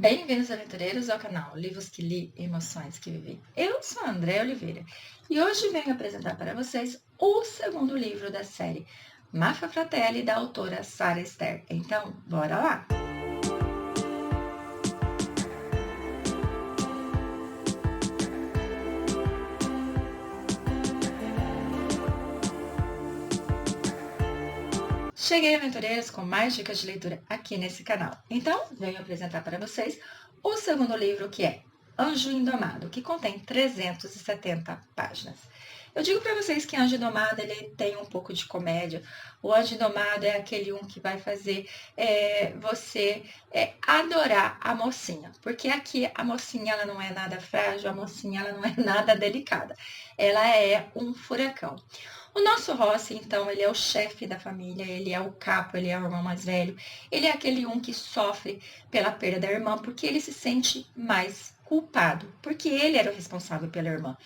Bem-vindos, aventureiros, ao canal Livros que Li, Emoções que Vivi. Eu sou a Andréa Oliveira e hoje venho apresentar para vocês o segundo livro da série Máfia Fratelli, da autora Sarah Esther. Então, bora lá! Cheguei, aventureiros, com mais dicas de leitura aqui nesse canal. Então, venho apresentar para vocês o segundo livro, que é Anjo Indomado, que contém 370 páginas. Eu digo para vocês que Anjo Indomado ele tem um pouco de comédia. O Anjo Indomado é aquele que vai fazer você adorar a mocinha. Porque aqui a mocinha ela não é nada frágil, a mocinha ela não é nada delicada. Ela é um furacão. O nosso Rossi, então, ele é o chefe da família, ele é o capo, ele é o irmão mais velho, ele é aquele que sofre pela perda da irmã porque ele se sente mais culpado, porque ele era o responsável pela irmã.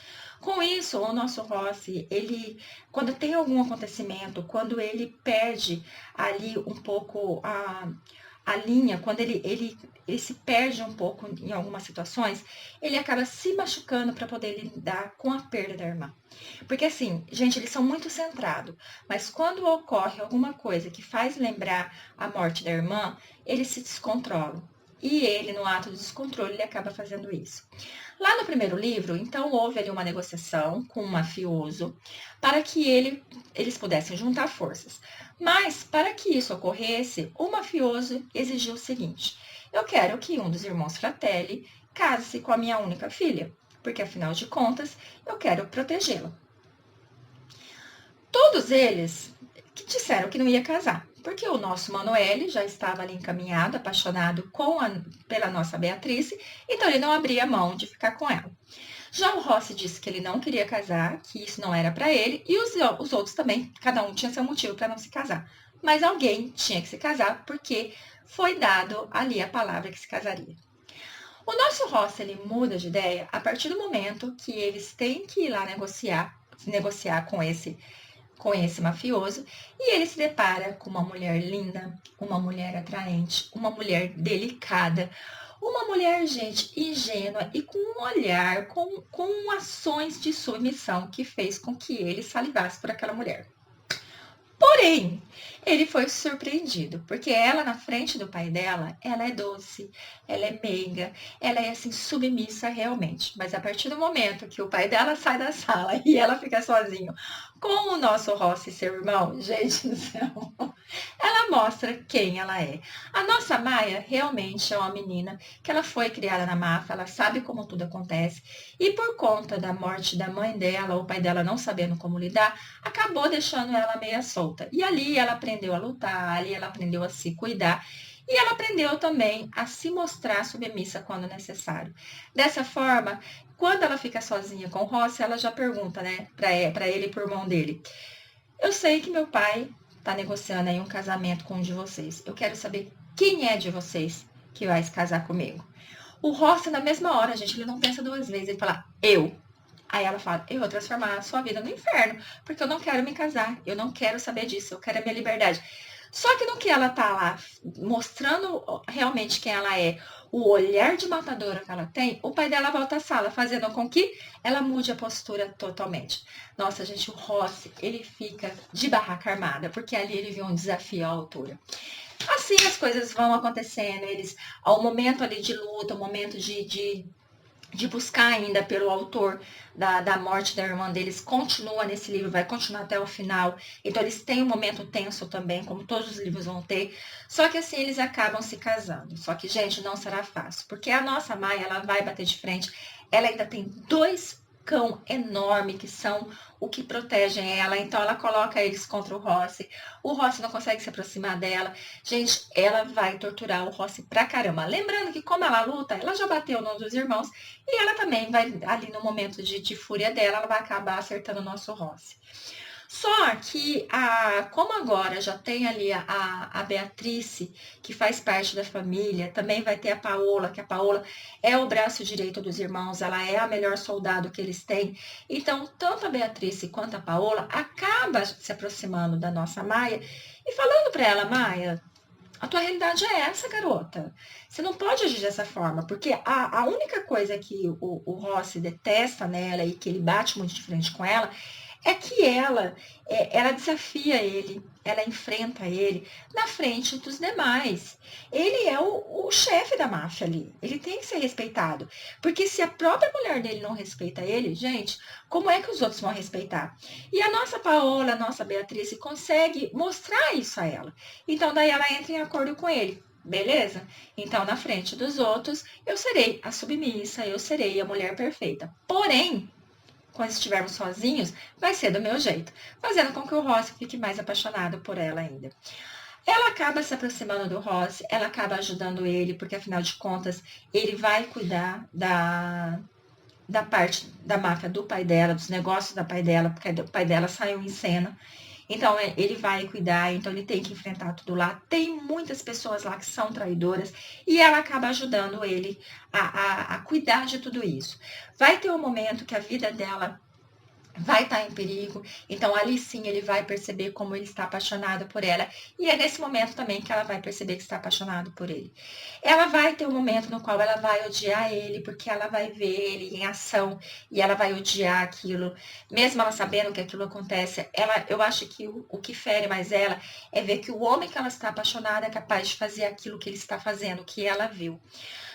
Com isso, o nosso Rossi, ele, quando tem algum acontecimento, quando ele perde ali um pouco a linha, quando ele se perde um pouco em algumas situações, ele acaba se machucando para poder lidar com a perda da irmã. Porque assim, gente, eles são muito centrados, mas quando ocorre alguma coisa que faz lembrar a morte da irmã, eles se descontrolam. E ele, no ato de descontrole, ele acaba fazendo isso. Lá no primeiro livro, então, houve ali uma negociação com um mafioso para que eles pudessem juntar forças. Mas, para que isso ocorresse, o mafioso exigiu o seguinte: eu quero que um dos irmãos Fratelli case-se com a minha única filha, porque, afinal de contas, eu quero protegê-la. Todos eles que disseram que não ia casar, porque o nosso Manoel já estava ali encaminhado, apaixonado pela nossa Beatriz, então ele não abria mão de ficar com ela. Já o Rossi disse que ele não queria casar, que isso não era para ele, e os outros também, cada um tinha seu motivo para não se casar. Mas alguém tinha que se casar, porque foi dado ali a palavra que se casaria. O nosso Rossi, ele muda de ideia a partir do momento que eles têm que ir lá negociar com esse mafioso, e ele se depara com uma mulher linda, uma mulher atraente, uma mulher delicada, uma mulher, gente, ingênua e com um olhar, com ações de submissão que fez com que ele salivasse por aquela mulher. Porém, ele foi surpreendido, porque ela na frente do pai dela, ela é doce, ela é meiga, ela é assim submissa realmente. Mas a partir do momento que o pai dela sai da sala e ela fica sozinho com o nosso Rossi, seu irmão, gente do céu, ela mostra quem ela é. A nossa Maia realmente é uma menina que ela foi criada na máfia, ela sabe como tudo acontece e por conta da morte da mãe dela, o pai dela não sabendo como lidar, acabou deixando ela meia solta. E ali ela aprendeu a lutar, ali ela aprendeu a se cuidar. E ela aprendeu também a se mostrar submissa quando necessário. Dessa forma, quando ela fica sozinha com o Rossi, ela já pergunta, né, para ele e pro irmão dele: eu sei que meu pai está negociando aí um casamento com um de vocês. Eu quero saber quem é de vocês que vai se casar comigo. O Rossi, na mesma hora, gente, ele não pensa duas vezes. Ele fala, eu. Aí ela fala, eu vou transformar a sua vida no inferno, porque eu não quero me casar, eu não quero saber disso, eu quero a minha liberdade. Só que no que ela tá lá mostrando realmente quem ela é, o olhar de matadora que ela tem, o pai dela volta à sala, fazendo com que ela mude a postura totalmente. Nossa, gente, o Rossi, ele fica de barraca armada, porque ali ele viu um desafio à altura. Assim as coisas vão acontecendo, eles, ao momento ali de luta, ao momento de buscar ainda pelo autor da morte da irmã deles, continua nesse livro, vai continuar até o final. Então eles têm um momento tenso também, como todos os livros vão ter. Só que assim eles acabam se casando. Só que, gente, não será fácil, porque a nossa Maia, ela vai bater de frente. Ela ainda tem dois cão enorme que são o que protegem ela, então ela coloca eles contra o Rossi não consegue se aproximar dela, gente, ela vai torturar o Rossi pra caramba, lembrando que como ela luta, ela já bateu num dos irmãos, e ela também vai, ali no momento de fúria dela, ela vai acabar acertando o nosso Rossi. Só que, como agora já tem ali a Beatrice, que faz parte da família, também vai ter a Paola, que a Paola é o braço direito dos irmãos, ela é a melhor soldado que eles têm. Então, tanto a Beatrice quanto a Paola acaba se aproximando da nossa Maia e falando para ela, Maia, A tua realidade é essa, garota. Você não pode agir dessa forma, porque a única coisa que o Rossi detesta nela e que ele bate muito de frente com ela é que ela desafia ele, ela enfrenta ele na frente dos demais. Ele é o chefe da máfia ali. Ele tem que ser respeitado. Porque se a própria mulher dele não respeita ele, gente, como é que os outros vão respeitar? E a nossa Paola, a nossa Beatriz, consegue mostrar isso a ela. Então, daí ela entra em acordo com ele. Beleza? Então, na frente dos outros, eu serei a submissa, eu serei a mulher perfeita. Porém, quando estivermos sozinhos, vai ser do meu jeito, fazendo com que o Ross fique mais apaixonado por ela ainda. Ela acaba se aproximando do Ross, ela acaba ajudando ele, porque afinal de contas, ele vai cuidar da parte da máfia do pai dela, dos negócios da pai dela, porque o pai dela saiu em cena. Então, ele vai cuidar, então ele tem que enfrentar tudo lá. Tem muitas pessoas lá que são traidoras e ela acaba ajudando ele a cuidar de tudo isso. Vai ter um momento que a vida dela vai estar em perigo, então ali sim ele vai perceber como ele está apaixonado por ela, e é nesse momento também que ela vai perceber que está apaixonado por ele. Ela vai ter um momento no qual ela vai odiar ele, porque ela vai ver ele em ação, e ela vai odiar aquilo, mesmo ela sabendo que aquilo acontece, eu acho que o que fere mais ela é ver que o homem que ela está apaixonada é capaz de fazer aquilo que ele está fazendo, que ela viu.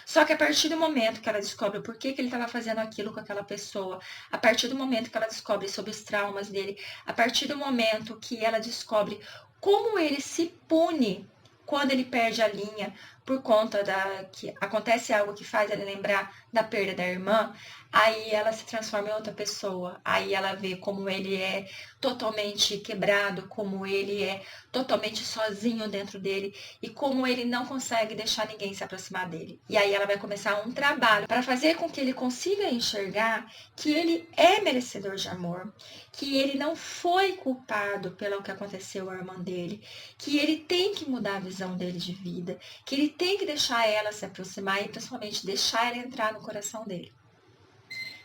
Só que a partir do momento que ela descobre o porquê que ele estava fazendo aquilo com aquela pessoa, a partir do momento que ela descobre sobre os traumas dele, a partir do momento que ela descobre como ele se pune quando ele perde a linha por conta da que acontece algo que faz ele lembrar da perda da irmã, aí ela se transforma em outra pessoa. Aí ela vê como ele é totalmente quebrado, como ele é totalmente sozinho dentro dele e como ele não consegue deixar ninguém se aproximar dele. E aí ela vai começar um trabalho para fazer com que ele consiga enxergar que ele é merecedor de amor, que ele não foi culpado pelo que aconteceu à irmã dele, que ele tem que mudar a visão dele de vida, que ele tem que deixar ela se aproximar e principalmente deixar ela entrar no coração dele.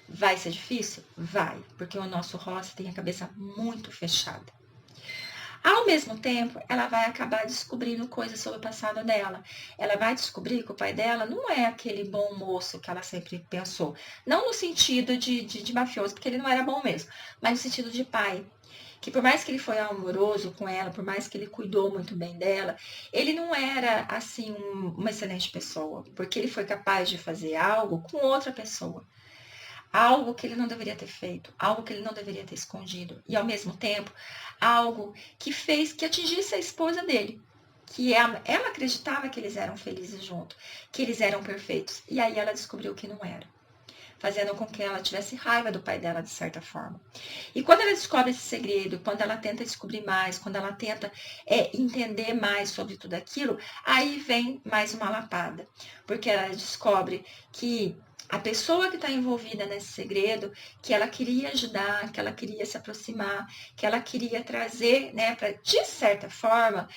Vai ser difícil? Vai, porque o nosso Ross tem a cabeça muito fechada. Ao mesmo tempo, ela vai acabar descobrindo coisas sobre o passado dela. Ela vai descobrir que o pai dela não é aquele bom moço que ela sempre pensou. Não no sentido de mafioso, porque ele não era bom mesmo, mas no sentido de pai. Que por mais que ele foi amoroso com ela, por mais que ele cuidou muito bem dela, ele não era, assim, uma excelente pessoa. Porque ele foi capaz de fazer algo com outra pessoa. Algo que ele não deveria ter feito, algo que ele não deveria ter escondido. E ao mesmo tempo, algo que fez que atingisse a esposa dele. Que ela acreditava que eles eram felizes juntos, que eles eram perfeitos. E aí ela descobriu que não era. Fazendo com que ela tivesse raiva do pai dela, de certa forma. E quando ela descobre esse segredo, quando ela tenta descobrir mais, quando ela tenta entender mais sobre tudo aquilo, aí vem mais uma lapada. Porque ela descobre que a pessoa que está envolvida nesse segredo, que ela queria ajudar, que ela queria se aproximar, que ela queria trazer, né, para, de certa forma,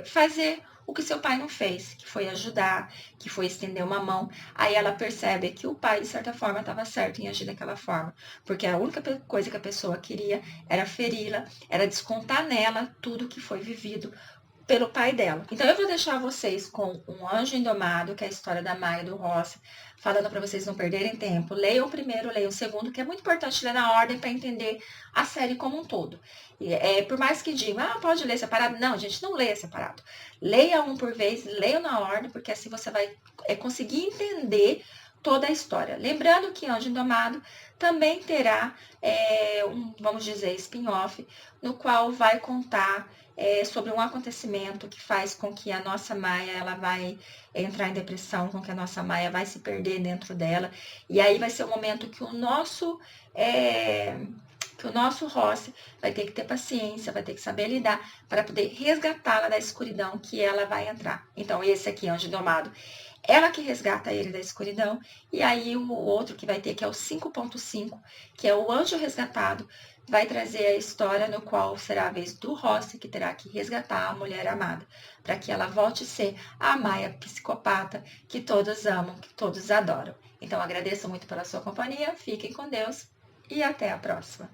fazer o que seu pai não fez, que foi ajudar, que foi estender uma mão. Aí ela percebe que o pai, de certa forma, estava certo em agir daquela forma, porque a única coisa que a pessoa queria era feri-la, era descontar nela tudo que foi vivido pelo pai dela. Então eu vou deixar vocês com Um Anjo Indomado, que é a história da Maia e do Rossi, falando para vocês não perderem tempo. Leiam o primeiro, leiam o segundo, que é muito importante ler na ordem para entender a série como um todo. Por mais que digam, pode ler separado. Não, gente, não leia separado. Leia um por vez, leia na ordem, porque assim você vai conseguir entender toda a história. Lembrando que Anjo Indomado também terá vamos dizer, spin-off, no qual vai contar sobre um acontecimento que faz com que a nossa Maia ela vai entrar em depressão, com que a nossa Maia vai se perder dentro dela. E aí vai ser o momento que o nosso Rossi vai ter que ter paciência, vai ter que saber lidar para poder resgatá-la da escuridão que ela vai entrar. Então, esse aqui, Anjo Domado, ela que resgata ele da escuridão, e aí o outro que vai ter, que é o 5.5, que é o Anjo Resgatado, vai trazer a história no qual será a vez do Rossi, que terá que resgatar a mulher amada, para que ela volte a ser a Maia psicopata que todos amam, que todos adoram. Então, agradeço muito pela sua companhia, fiquem com Deus e até a próxima.